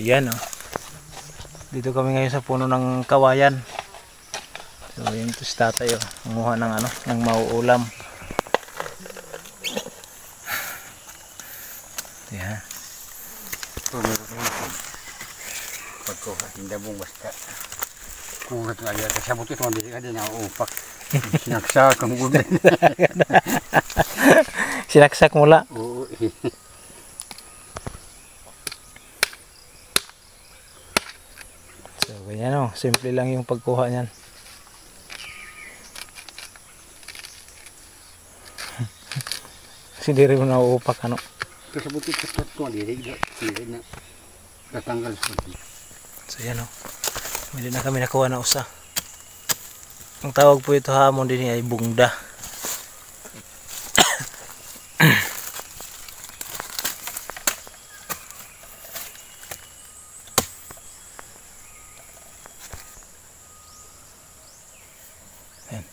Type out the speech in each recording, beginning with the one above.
So yan oh. Dito kami ngayon sa puno ng kawayan. So yun to si tatay oh. Nanguha ng ano, ng mauulam. Yan. Pagkuha, hindi mong basta. Kung ito nga dito, sabot ito, hindi ka din nauupak. Sinaksak ang ulan. Sinaksak mula. Oo. So ganyan o, simple lang yung pagkuha niyan. Kasi di rin mo nauupak ano. Kasabot ito, ito, hindi na natanggal sa pagkuha. So yan o, hindi na kami nakuha na usa. Ang tawag po ito hamon din ay bungda. Yan.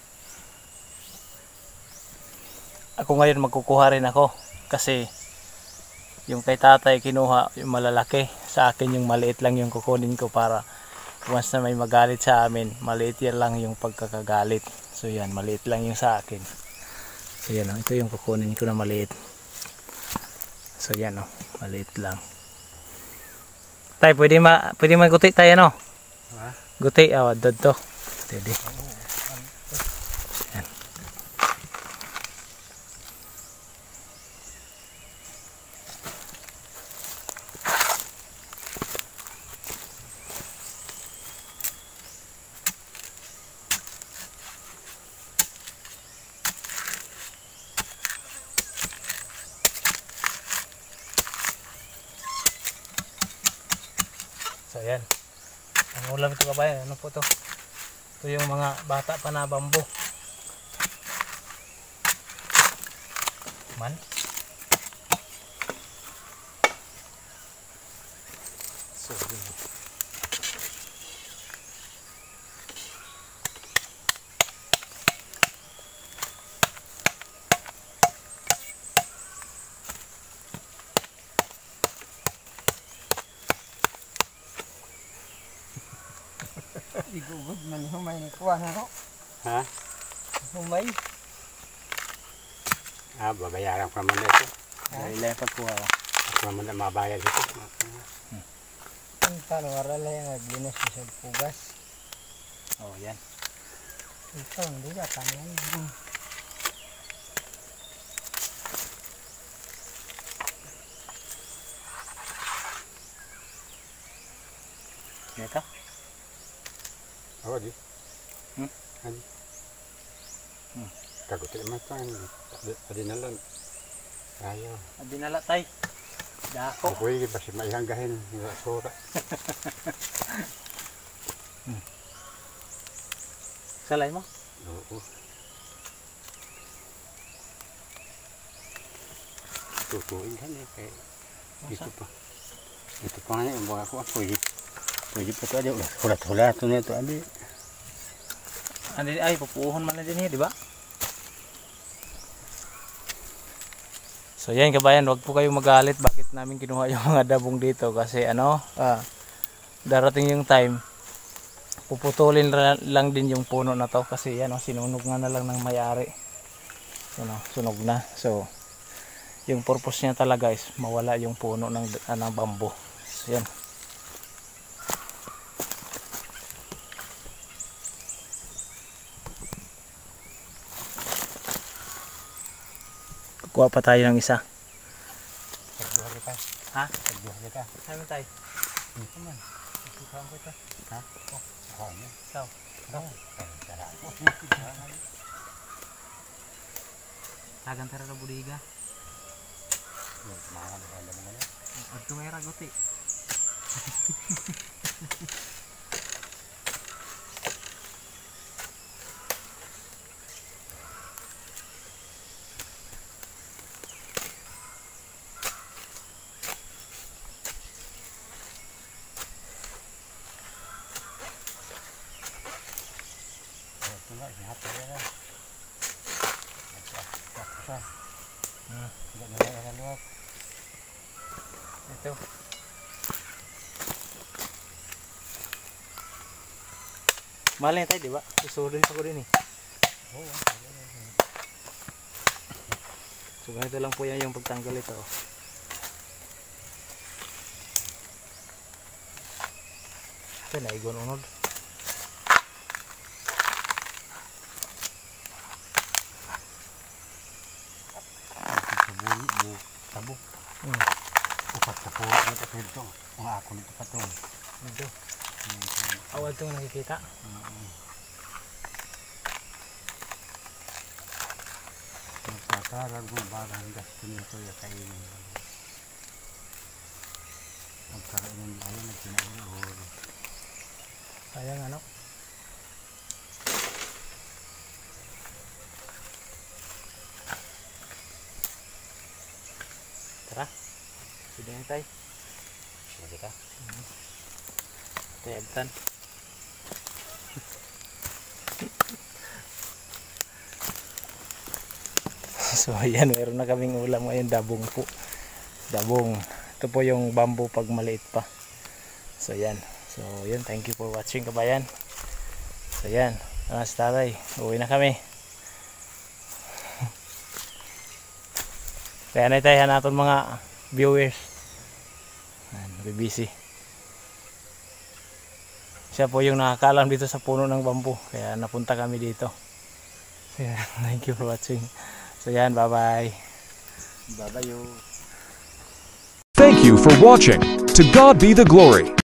Ako ngayon magkukuha rin ako kasi yung kay tatay kinuha yung malalaki, sa akin yung maliit lang yung kukunin ko para once na may magalit sa amin, maliit yan lang yung pagkakagalit. So yan, maliit lang yung sa akin. So yan ito yung kukunin ko na maliit. So yan maliit lang. Tay, pwede maguti tayo no? Ha? Guti, dito. Pwede. Yan. So yan. Ang ulam ito kabayan, ano po to? Ito yung mga bata pa na bambo. Man. So yun. Igugod man humay ni kuha na ako. Ha? Humay. Babayaran ko naman ito. Ilan yung pagkuha ko. Ako naman na mabayad ito. Ang tanong lang yung aglinas sa pugas. Oh, yan. Ito, hindi ka tanong. Ito? Ako di. Adi. Hmm. Kagutin naman ito. Adi na lang. Ayaw. Dinala tay. Dako. Ako yung basi maihanggahin. Sura. Salay mo? Oo. Tutuin kan ya kayak gitu pa. Itu pa nga yung mga ko. Pwede pa ito adi. Hulat-hulat ito na ito adi. Ay, pupuhon man na din di ba? So yan kabayan, wag po kayong magalit bakit namin kinuha yung mga dabong dito kasi darating yung time puputulin lang din yung puno na to kasi yan sinunog nga na lang ng may-ari. Sunog na. So yung purpose niya talaga is mawala yung puno ng bambo. So yan. Kuha pa tayo ng isa. Pagbuha kita. Ha? Pagbuha kita. Ano tayo? Ito man. Ikuha ko ito. Ha? Oh, sakaw niya. Ikaw. Tagan tara na budiga. Mahal na naman yan. Adto may ragote. Enggak sehat ya. Enggak luap. Ito. Mahal na tayo, di ba? Gusto rin ako din eh. Oo. So ganito lang po yan yung pagtanggal ito. Ito na igon-unod. Tabo. Hmm. Upat sa puro na ito. Ang ako nito pa ito. Ito. Awal ito nakikita. Nagtatarag mo bagang gasto nito yung kainin. Magkakainin ayaw na kinain. Sayang ano. Tara. Sige na tayo. Sige ka. Ito yagtan. So ayan, meron na kaming ulam ngayon, dabong po. Dabong. Ito po yung bamboo pag maliit pa. So ayan. So yun, thank you for watching kabayan. So ayan, si tatay. Uwi na kami. Kaya na tayo natin mga viewers. Ayan, busy. Siya po yung nakakaalam dito sa puno ng bamboo. Kaya napunta kami dito. So ayan, thank you for watching. So yan, bye-bye. Bye-bye. Thank you for watching. To God be the glory.